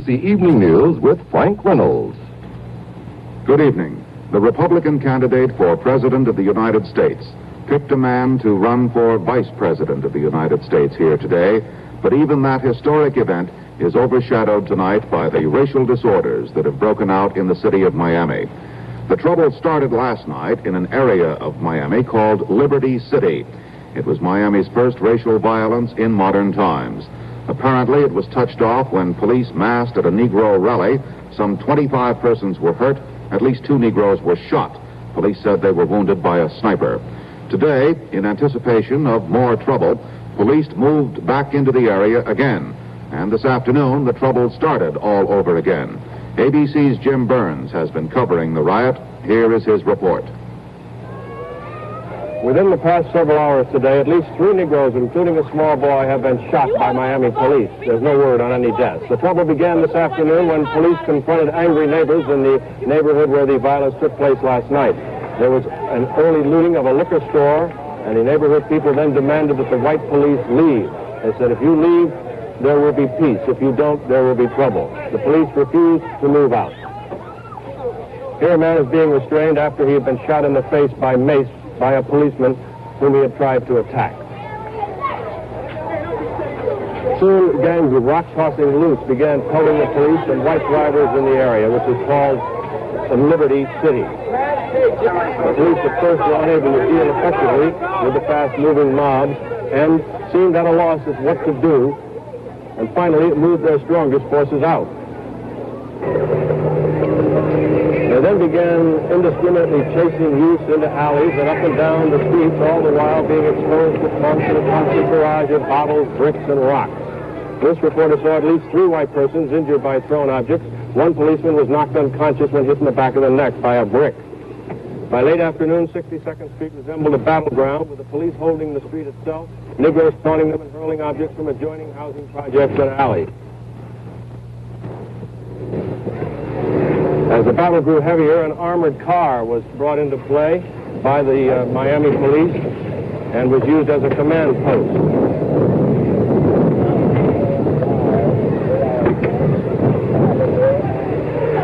The Evening News with Frank Reynolds. Good evening. The Republican candidate for President of the United States picked a man to run for Vice President of the United States here today, but even that historic event is overshadowed tonight by the racial disorders that have broken out in the city of Miami. The trouble started last night in an area of Miami called Liberty City. It was Miami's first racial violence in modern times. Apparently, it was touched off when police massed at a Negro rally. Some 25 persons were hurt. At least 2 Negroes were shot. Police said they were wounded by a sniper. Today, in anticipation of more trouble, police moved back into the area again. And this afternoon, the trouble started all over again. ABC's Jim Burns has been covering the riot. Here is his report. Within the past several hours today, at least 3 Negroes, including a small boy, have been shot by Miami police. There's no word on any deaths. The trouble began this afternoon when police confronted angry neighbors in the neighborhood where the violence took place last night. There was an early looting of a liquor store, and the neighborhood people then demanded that the white police leave. They said, if you leave, there will be peace. If you don't, there will be trouble. The police refused to move out. Here a man is being restrained after he had been shot in the face by mace by a policeman whom he had tried to attack. Soon, gangs of rock tossing loose began towing the police and white drivers in the area, which is called Liberty City. The police at first were unable to deal effectively with the fast-moving mobs and seemed at a loss as what to do, and finally it moved their strongest forces out. They then began indiscriminately chasing youths into alleys and up and down the streets, all the while being exposed to constant barrage of bottles, bricks, and rocks. This reporter saw at least 3 white persons injured by thrown objects. 1 policeman was knocked unconscious when hit in the back of the neck by a brick. By late afternoon, 62nd Street resembled a battleground, with the police holding the street itself, Negroes taunting them and hurling objects from adjoining housing projects and alleys. As the battle grew heavier, an armored car was brought into play by the Miami police and was used as a command post.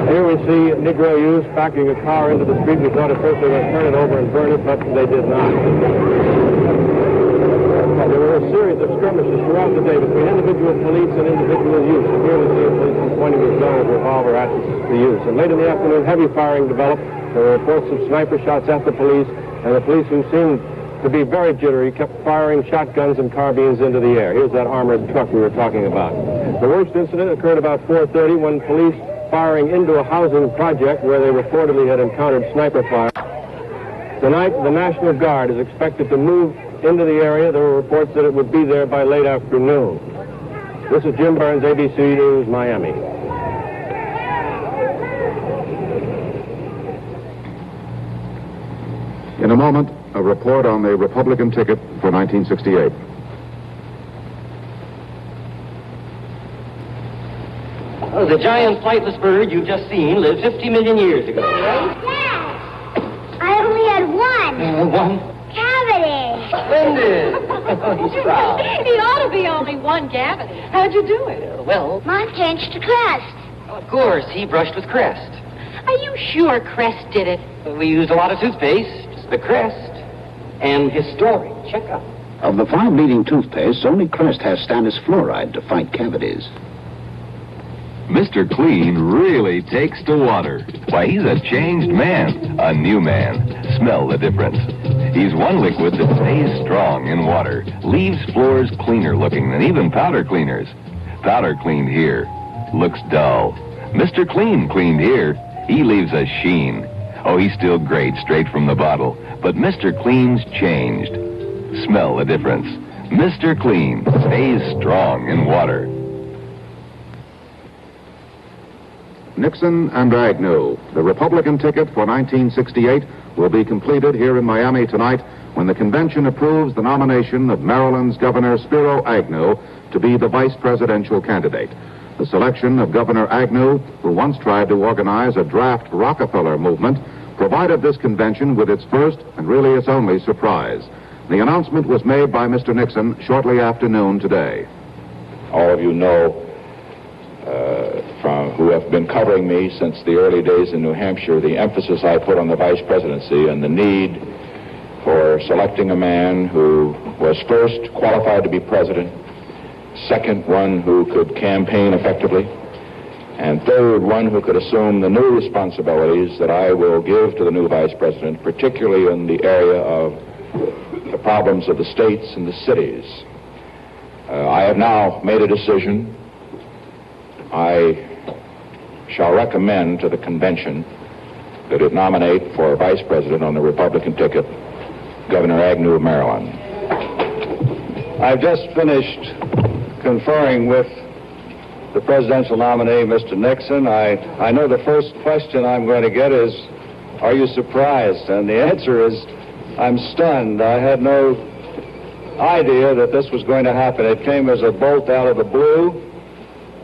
Here we see Negro youths backing a car into the street. We thought at first they were going to turn it over and burn it, but they did not. There were a series of skirmishes throughout the day between individual police and individual youths. Here we see a policeman pointing his gun with a revolver at the youths. And late in the afternoon, heavy firing developed. There were reports of sniper shots at the police, and the police, who seemed to be very jittery, kept firing shotguns and carbines into the air. Here's that armored truck we were talking about. The worst incident occurred about 4:30 when police firing into a housing project where they reportedly had encountered sniper fire. Tonight, the National Guard is expected to move into the area. There were reports that it would be there by late afternoon. This is Jim Burns, ABC News, Miami. In a moment, a report on the Republican ticket for 1968. Oh, the giant flightless bird you've just seen lived 50 million years ago. Dad, I only had one. One? Cavity. Splendid. He's proud. He ought to be only one cavity. How'd you do it? Well, Mine changed to crest. of course, he brushed with Crest. Are you sure Crest did it? We used a lot of toothpaste, the Crest, and historic. Check out. Of the 5 leading toothpastes, only Crest has stannous fluoride to fight cavities. Mr. Clean really takes to water. Why, he's a changed man, a new man. Smell the difference. He's one liquid that stays strong in water, leaves floors cleaner looking than even powder cleaners. Powder cleaned here looks dull. Mr. Clean cleaned here, he leaves a sheen. Oh, he's still great straight from the bottle, but Mr. Clean's changed. Smell the difference. Mr. Clean stays strong in water. Nixon and Agnew. The Republican ticket for 1968 will be completed here in Miami tonight when the convention approves the nomination of Maryland's Governor Spiro Agnew to be the vice presidential candidate. The selection of Governor Agnew, who once tried to organize a draft Rockefeller movement, provided this convention with its first and really its only surprise. The announcement was made by Mr. Nixon shortly after noon today. All of you know from who have been covering me since the early days in New Hampshire the emphasis I put on the vice presidency and the need for selecting a man who was first qualified to be president, second, one who could campaign effectively, and third, one who could assume the new responsibilities that I will give to the new vice president, particularly in the area of the problems of the states and the cities. I have now made a decision. I shall recommend to the convention that it nominate for vice president on the Republican ticket Governor Agnew of Maryland. I've just finished conferring with the presidential nominee, Mr. Nixon. I know the first question I'm going to get is, are you surprised? And the answer is, I'm stunned. I had no idea that this was going to happen. It came as a bolt out of the blue.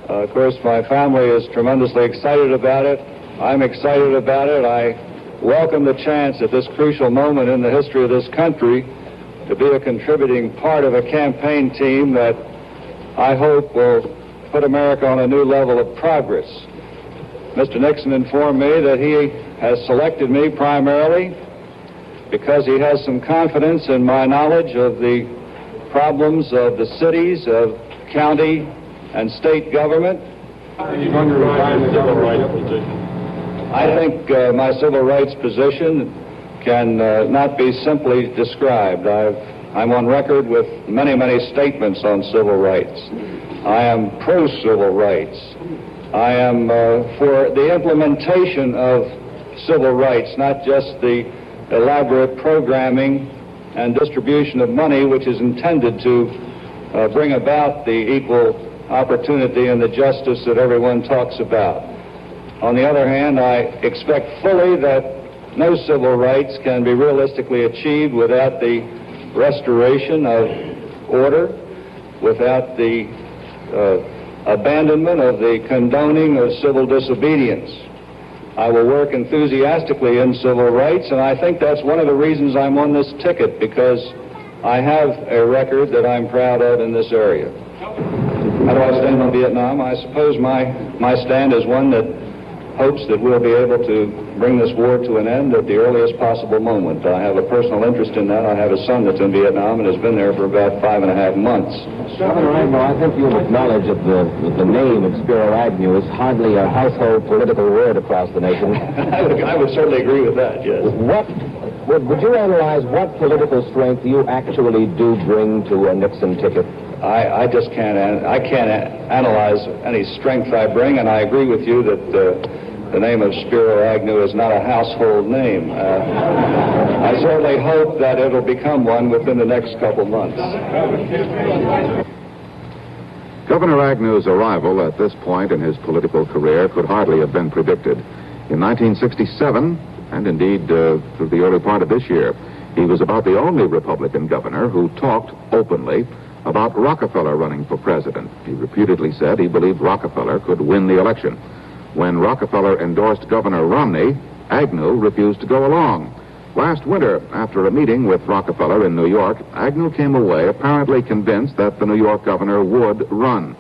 Of course, my family is tremendously excited about it. I'm excited about it. I welcome the chance at this crucial moment in the history of this country to be a contributing part of a campaign team that I hope will put America on a new level of progress. Mr. Nixon informed me that he has selected me primarily because he has some confidence in my knowledge of the problems of the cities, of county and state government. He's going to resign the civil rights position. I think my civil rights position can not be simply described. I'm on record with many, many statements on civil rights. I am pro-civil rights. I am for the implementation of civil rights, not just the elaborate programming and distribution of money which is intended to bring about the equal opportunity and the justice that everyone talks about. On the other hand, I expect fully that no civil rights can be realistically achieved without the restoration of order, without the abandonment of the condoning of civil disobedience. I will work enthusiastically in civil rights, and I think that's one of the reasons I'm on this ticket, because I have a record that I'm proud of in this area. How do I stand on Vietnam? I suppose my stand is one that hopes that we'll be able to bring this war to an end at the earliest possible moment. I have a personal interest in that. I have a son that's in Vietnam and has been there for about 5.5 months. Governor Agnew, I think you'll acknowledge that the name of Spiro Agnew is hardly a household political word across the nation. I would certainly agree with that, yes. Would you analyze what political strength you actually do bring to a Nixon ticket? I just can't analyze any strength I bring, and I agree with you that the name of Spiro Agnew is not a household name. I certainly hope that it'll become one within the next couple months. Governor Agnew's arrival at this point in his political career could hardly have been predicted. In 1967, and indeed through the early part of this year, he was about the only Republican governor who talked openly about Rockefeller running for president. He reputedly said he believed Rockefeller could win the election. When Rockefeller endorsed Governor Romney, Agnew refused to go along. Last winter, after a meeting with Rockefeller in New York, Agnew came away apparently convinced that the New York governor would run.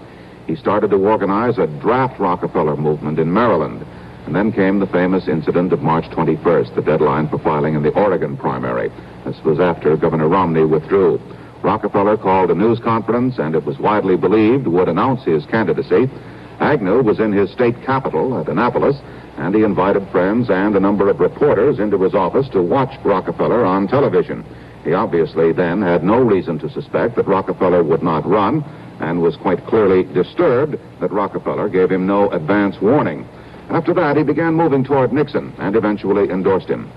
He started to organize a draft Rockefeller movement in Maryland. And then came the famous incident of March 21st, the deadline for filing in the Oregon primary. This was after Governor Romney withdrew. Rockefeller called a news conference, and it was widely believed would announce his candidacy. Agnew was in his state capital at Annapolis, and he invited friends and a number of reporters into his office to watch Rockefeller on television. He obviously then had no reason to suspect that Rockefeller would not run, and was quite clearly disturbed that Rockefeller gave him no advance warning. After that, he began moving toward Nixon and eventually endorsed him.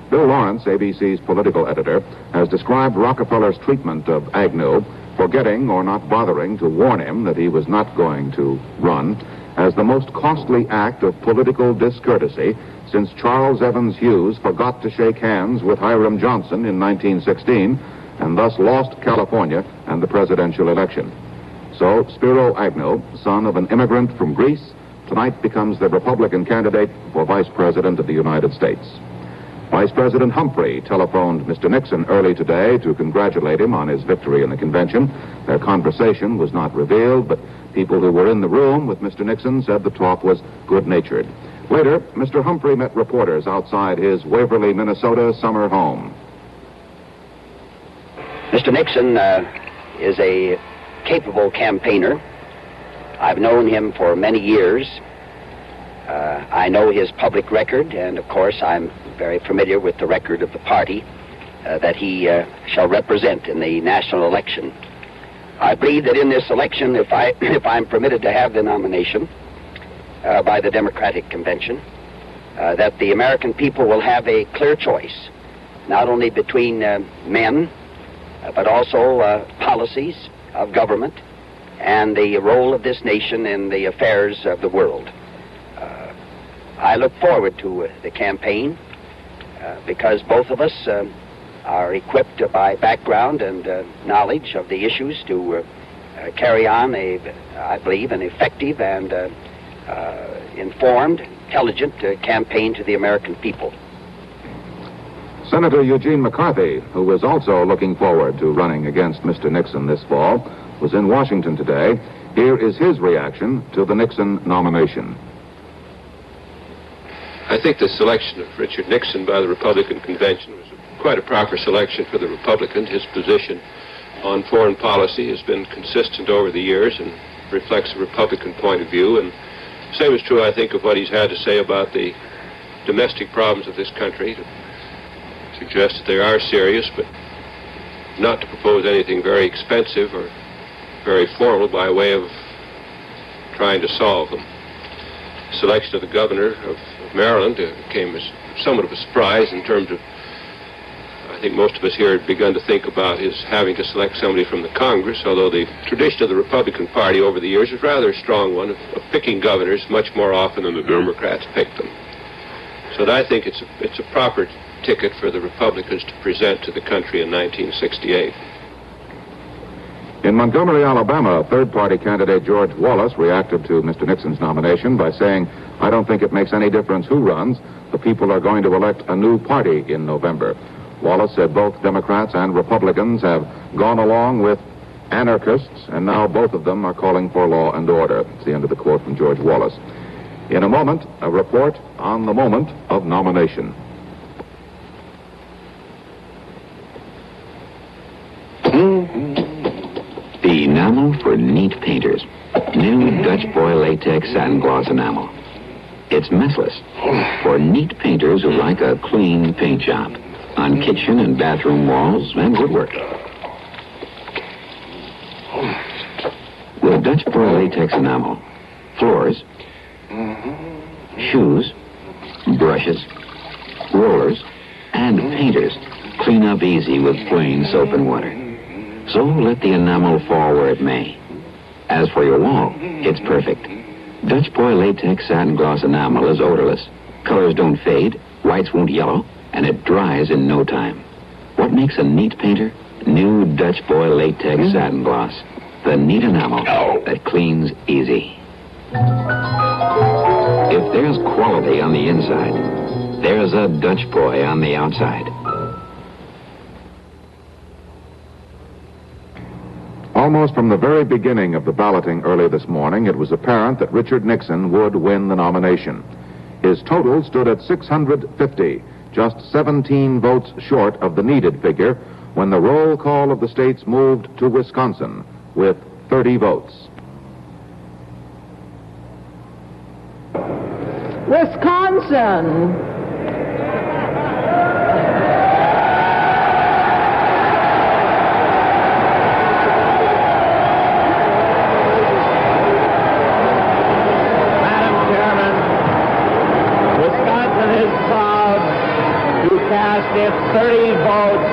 Bill Lawrence, ABC's political editor, has described Rockefeller's treatment of Agnew, forgetting or not bothering to warn him that he was not going to run, as the most costly act of political discourtesy since Charles Evans Hughes forgot to shake hands with Hiram Johnson in 1916 and thus lost California and the presidential election. So Spiro Agnew, son of an immigrant from Greece, tonight becomes the Republican candidate for Vice President of the United States. Vice President Humphrey telephoned Mr. Nixon early today to congratulate him on his victory in the convention. Their conversation was not revealed, but People who were in the room with Mr. Nixon said the talk was good-natured. Later, Mr. Humphrey met reporters outside his Waverly, Minnesota summer home. Mr. Nixon is a capable campaigner. I've known him for many years. I know his public record, and of course I'm very familiar with the record of the party that he shall represent in the national election. I believe that in this election, if I'm permitted to have the nomination by the Democratic Convention, that the American people will have a clear choice, not only between men, but also policies of government and the role of this nation in the affairs of the world. I look forward to the campaign because both of us are equipped by background and knowledge of the issues to carry on I believe, an effective and informed, intelligent campaign to the American people. Senator Eugene McCarthy, who was also looking forward to running against Mr. Nixon this fall, was in Washington today. Here is his reaction to the Nixon nomination. I think the selection of Richard Nixon by the Republican Convention was quite a proper selection for the Republican. His position on foreign policy has been consistent over the years and reflects a Republican point of view. And the same is true, I think, of what he's had to say about the domestic problems of this country, to suggest that they are serious, but not to propose anything very expensive or very formal by way of trying to solve them. The selection of the governor of Maryland came as somewhat of a surprise in terms of, I think most of us here had begun to think about his having to select somebody from the Congress, although the tradition of the Republican Party over the years is rather a strong one of picking governors much more often than the Democrats pick them. So I think it's a proper ticket for the Republicans to present to the country in 1968. In Montgomery, Alabama, third-party candidate George Wallace reacted to Mr. Nixon's nomination by saying, "I don't think it makes any difference who runs. The people are going to elect a new party in November." Wallace said both Democrats and Republicans have gone along with anarchists, and now both of them are calling for law and order. It's the end of the quote from George Wallace. In a moment, a report on the moment of nomination. The enamel for neat painters. New Dutch Boy Latex Satin Gloss Enamel. It's messless for neat painters who like a clean paint job on kitchen and bathroom walls and woodwork. With Dutch Boy Latex Enamel, floors, shoes, brushes, rollers, and painters clean up easy with plain soap and water. So let the enamel fall where it may. As for your wall, it's perfect. Dutch Boy Latex Satin Gloss Enamel is odorless. Colors don't fade, whites won't yellow, and it dries in no time. What makes a neat painter? New Dutch Boy Latex Satin Gloss. The neat enamel that cleans easy. If there's quality on the inside, there's a Dutch Boy on the outside. Almost from the very beginning of the balloting early this morning, it was apparent that Richard Nixon would win the nomination. His total stood at 650, just 17 votes short of the needed figure when the roll call of the states moved to Wisconsin with 30 votes. Wisconsin. Its 30 votes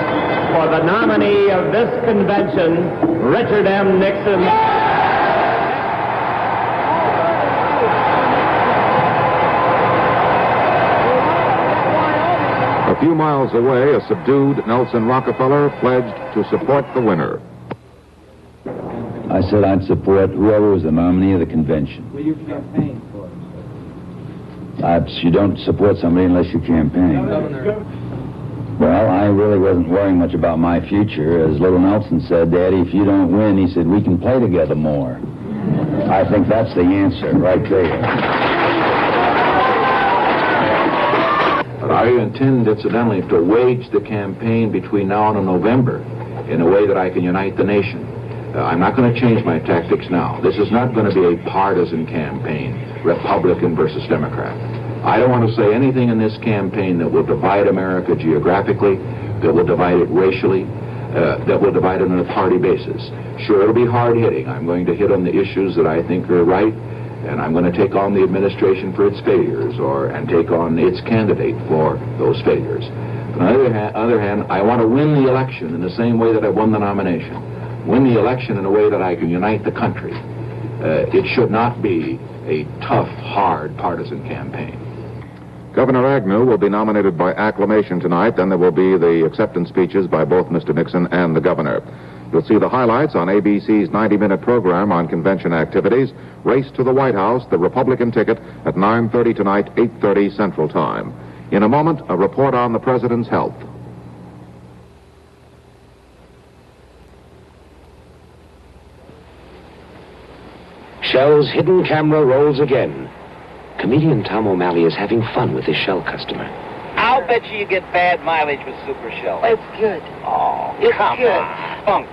for the nominee of this convention, Richard M. Nixon. A few miles away, a subdued Nelson Rockefeller pledged to support the winner. I said I'd support whoever was the nominee of the convention. Will you campaign for it? You don't support somebody unless you campaign. Governor. Well, I really wasn't worrying much about my future. As little Nelson said, Daddy, if you don't win, he said, we can play together more. I think that's the answer right there. But I intend, incidentally, to wage the campaign between now and November in a way that I can unite the nation. I'm not going to change my tactics now. This is not going to be a partisan campaign, Republican versus Democrat. I don't want to say anything in this campaign that will divide America geographically, that will divide it racially, that will divide it on a party basis. Sure, it'll be hard-hitting. I'm going to hit on the issues that I think are right, and I'm going to take on the administration for its failures, and take on its candidate for those failures. But on the other hand, I want to win the election in the same way that I won the nomination. Win the election in a way that I can unite the country. It should not be a tough, hard partisan campaign. Governor Agnew will be nominated by acclamation tonight. Then there will be the acceptance speeches by both Mr. Nixon and the governor. You'll see the highlights on ABC's 90-minute program on convention activities. Race to the White House, the Republican ticket, at 9:30 tonight, 8:30 Central Time. In a moment, a report on the president's health. Shell's hidden camera rolls again. Comedian Tom O'Malley is having fun with his Shell customer. I'll bet you get bad mileage with Super Shell. It's good. Oh, It's come good. on. Funk.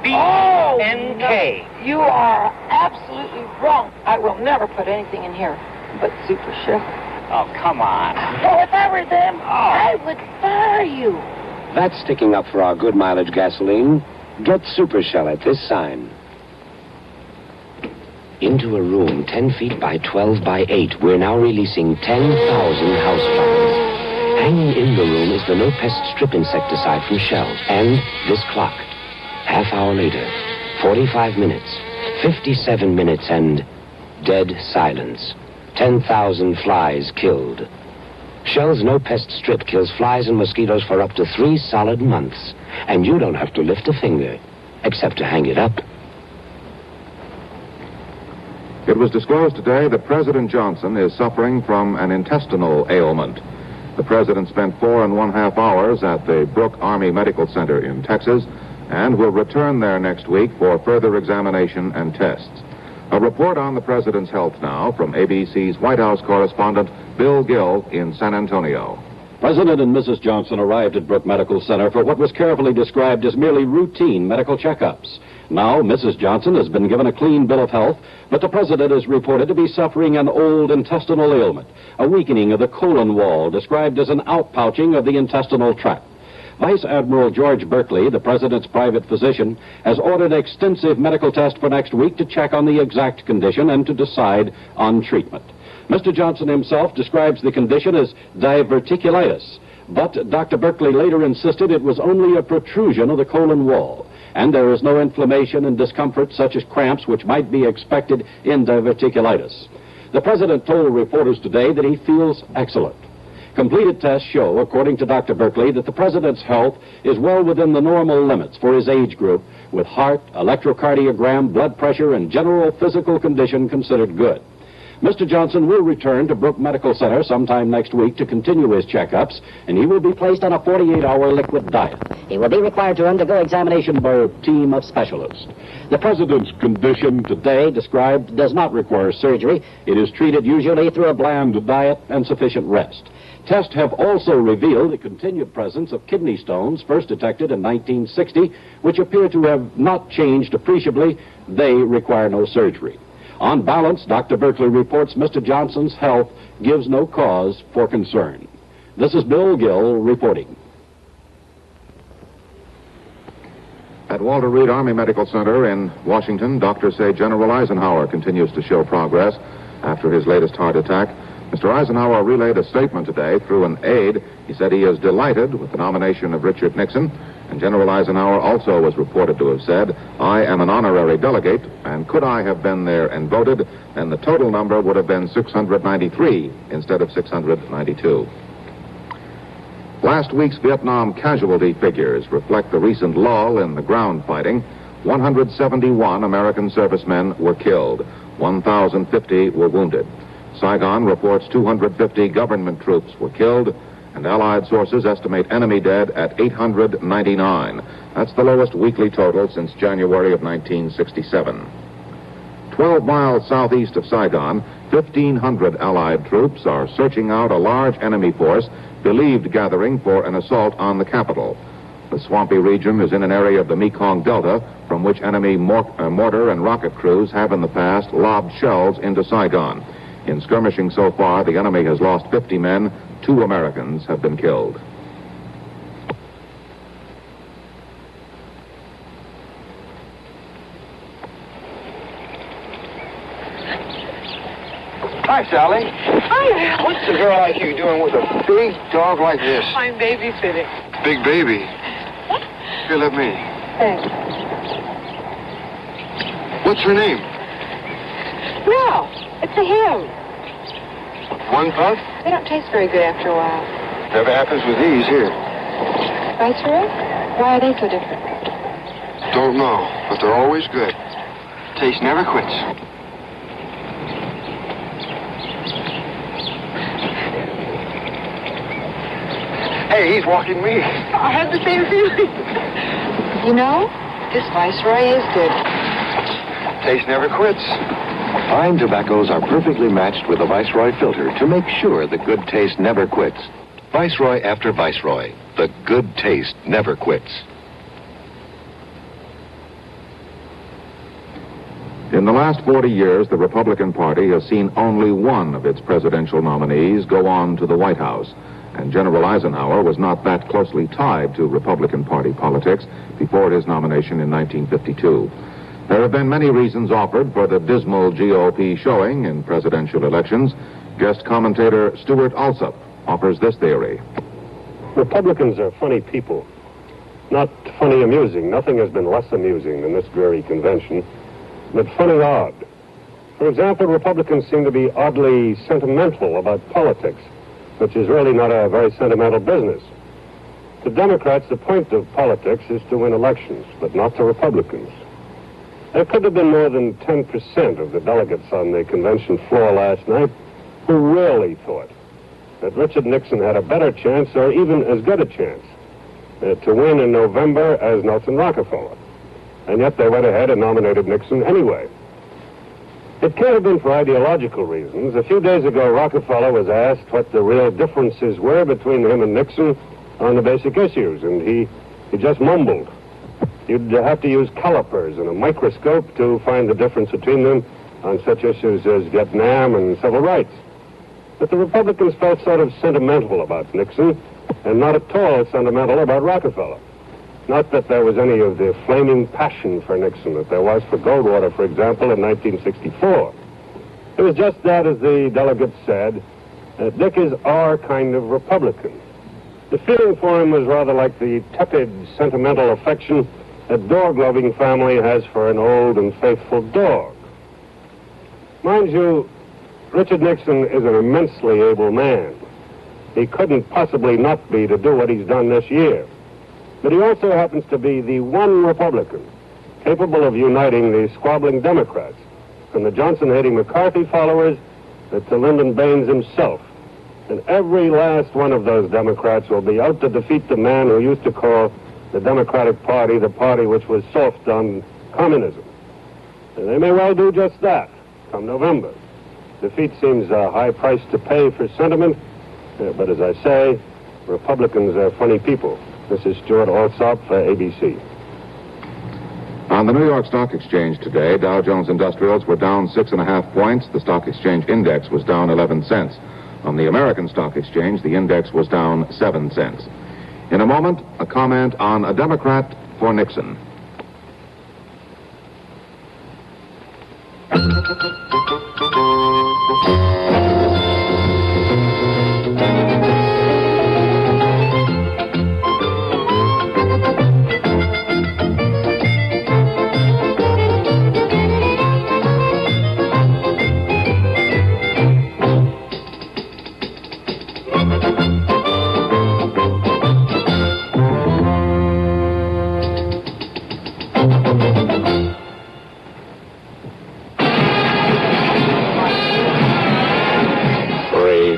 Oh, B-N-K. no. You are absolutely wrong. I will never put anything in here but Super Shell. Oh, come on. Well, if I were them, I would fire you. That's sticking up for our good mileage gasoline. Get Super Shell at this sign. Into a room 10 feet by 12 by 8, we're now releasing 10,000 houseflies. Hanging in the room is the no-pest strip insecticide from Shell. And this clock. Half hour later, 45 minutes, 57 minutes, and dead silence. 10,000 flies killed. Shell's no-pest strip kills flies and mosquitoes for up to 3 solid months. And you don't have to lift a finger, except to hang it up. It was disclosed today that President Johnson is suffering from an intestinal ailment. The president spent 4.5 hours at the Brooke Army Medical Center in Texas and will return there next week for further examination and tests. A report on the president's health now from ABC's White House correspondent Bill Gill in San Antonio. President and Mrs. Johnson arrived at Brooke Medical Center for what was carefully described as merely routine medical checkups. Now, Mrs. Johnson has been given a clean bill of health, but the president is reported to be suffering an old intestinal ailment, a weakening of the colon wall described as an outpouching of the intestinal tract. Vice Admiral George Berkeley, the president's private physician, has ordered extensive medical tests for next week to check on the exact condition and to decide on treatment. Mr. Johnson himself describes the condition as diverticulitis, but Dr. Berkeley later insisted it was only a protrusion of the colon wall, and there is no inflammation and discomfort such as cramps which might be expected in diverticulitis. The president told reporters today that he feels excellent. Completed tests show, according to Dr. Berkeley, that the president's health is well within the normal limits for his age group, with heart, electrocardiogram, blood pressure, and general physical condition considered good. Mr. Johnson will return to Brooke Medical Center sometime next week to continue his checkups, and he will be placed on a 48-hour liquid diet. He will be required to undergo examination by a team of specialists. The president's condition today described does not require surgery. It is treated usually through a bland diet and sufficient rest. Tests have also revealed the continued presence of kidney stones, first detected in 1960, which appear to have not changed appreciably. They require no surgery. On balance, Dr. Berkeley reports Mr. Johnson's health gives no cause for concern. This is Bill Gill reporting. At Walter Reed Army Medical Center in Washington, doctors say General Eisenhower continues to show progress after his latest heart attack. Mr. Eisenhower relayed a statement today through an aide. He said he is delighted with the nomination of Richard Nixon. And General Eisenhower also was reported to have said, "I am an honorary delegate, and could I have been there and voted, then the total number would have been 693 instead of 692. Last week's Vietnam casualty figures reflect the recent lull in the ground fighting. 171 American servicemen were killed. 1,050 were wounded. Saigon reports 250 government troops were killed, and Allied sources estimate enemy dead at 899. That's the lowest weekly total since January of 1967. 12 miles southeast of Saigon, 1,500 Allied troops are searching out a large enemy force believed gathering for an assault on the capital. The swampy region is in an area of the Mekong Delta from which enemy mortar and rocket crews have in the past lobbed shells into Saigon. In skirmishing so far, the enemy has lost 50 men. 2 Americans have been killed. Hi, Sally. Hi. What's a girl like you doing with a big dog like this? I'm babysitting. Big baby. Here, let me. Thanks. What's her name? No, it's a him. One pup? They don't taste very good after a while. Never happens with these here. Viceroy? Why are they so different? Don't know, but they're always good. Taste never quits. Hey, he's walking me. I had the same feeling. You know, this Viceroy is good. Taste never quits. Fine tobaccos are perfectly matched with the Viceroy filter to make sure the good taste never quits. Viceroy after Viceroy, the good taste never quits. In the last 40 years, the Republican Party has seen only one of its presidential nominees go on to the White House. And General Eisenhower was not that closely tied to Republican Party politics before his nomination in 1952. There have been many reasons offered for the dismal GOP showing in presidential elections. Guest commentator Stuart Alsop offers this theory. Republicans are funny people. Not funny amusing. Nothing has been less amusing than this dreary convention, but funny odd. For example, Republicans seem to be oddly sentimental about politics, which is really not a very sentimental business. To Democrats, the point of politics is to win elections, but not to Republicans. There could have been more than 10% of the delegates on the convention floor last night who really thought that Richard Nixon had a better chance, or even as good a chance, to win in November as Nelson Rockefeller. And yet they went ahead and nominated Nixon anyway. It can't have been for ideological reasons. A few days ago, Rockefeller was asked what the real differences were between him and Nixon on the basic issues, and he just mumbled. You'd have to use calipers and a microscope to find the difference between them on such issues as Vietnam and civil rights. But the Republicans felt sort of sentimental about Nixon, and not at all sentimental about Rockefeller. Not that there was any of the flaming passion for Nixon that there was for Goldwater, for example, in 1964. It was just that, as the delegates said, Dick is our kind of Republican. The feeling for him was rather like the tepid, sentimental affection a dog-loving family has for an old and faithful dog. Mind you, Richard Nixon is an immensely able man. He couldn't possibly not be to do what he's done this year. But he also happens to be the one Republican capable of uniting the squabbling Democrats, from the Johnson-hating McCarthy followers to Lyndon Baines himself. And every last one of those Democrats will be out to defeat the man who used to call the Democratic Party the party which was soft on communism. And they may well do just that come November. Defeat seems a high price to pay for sentiment, but as I say, Republicans are funny people. This is Stuart Alsop for ABC. On the New York Stock Exchange today, Dow Jones Industrials were down 6.5 points. The Stock Exchange Index was down 11 cents. On the American Stock Exchange, the index was down 7 cents. In a moment, a comment on a Democrat for Nixon.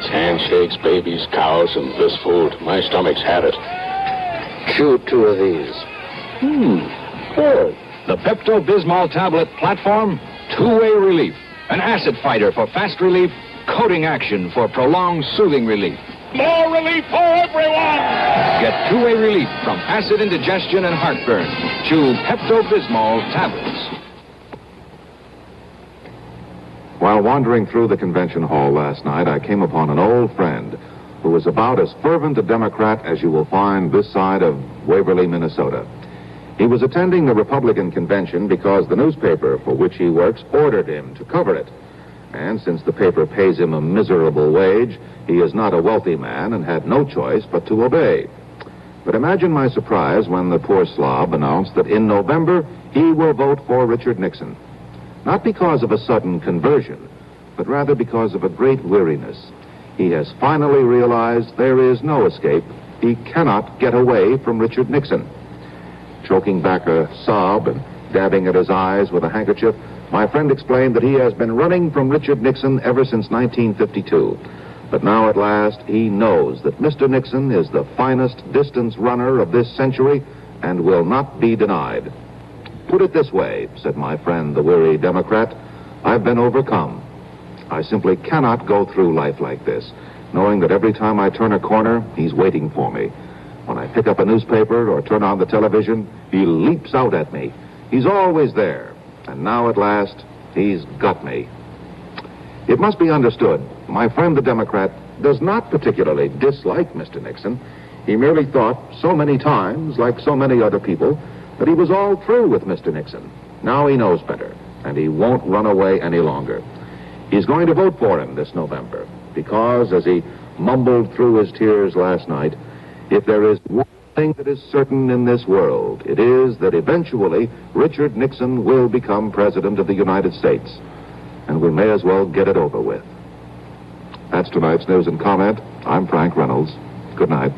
Handshakes, babies, cows, and this food. My stomach's had it. Chew 2 of these. Good. The Pepto-Bismol tablet platform, Two-way relief. An acid fighter for fast relief, coating action for prolonged soothing relief. More relief for everyone! Get two-way relief from acid indigestion and heartburn. Chew Pepto-Bismol tablets. While wandering through the convention hall last night, I came upon an old friend who was about as fervent a Democrat as you will find this side of Waverly, Minnesota. He was attending the Republican convention because the newspaper for which he works ordered him to cover it. And since the paper pays him a miserable wage, he is not a wealthy man and had no choice but to obey. But imagine my surprise when the poor slob announced that in November he will vote for Richard Nixon. Not because of a sudden conversion, but rather because of a great weariness. He has finally realized there is no escape. He cannot get away from Richard Nixon. Choking back a sob and dabbing at his eyes with a handkerchief, my friend explained that he has been running from Richard Nixon ever since 1952. But now at last he knows that Mr. Nixon is the finest distance runner of this century and will not be denied. Put it this way, said my friend, the weary Democrat, I've been overcome. I simply cannot go through life like this, knowing that every time I turn a corner, he's waiting for me. When I pick up a newspaper or turn on the television, he leaps out at me. He's always there. And now at last, he's got me. It must be understood, my friend the Democrat does not particularly dislike Mr. Nixon. He merely thought so many times, like so many other people, that he was all through with Mr. Nixon. Now he knows better, and he won't run away any longer. He's going to vote for him this November, because, as he mumbled through his tears last night, if there is one thing that is certain in this world, it is that eventually Richard Nixon will become President of the United States. And we may as well get it over with. That's tonight's news and comment. I'm Frank Reynolds. Good night.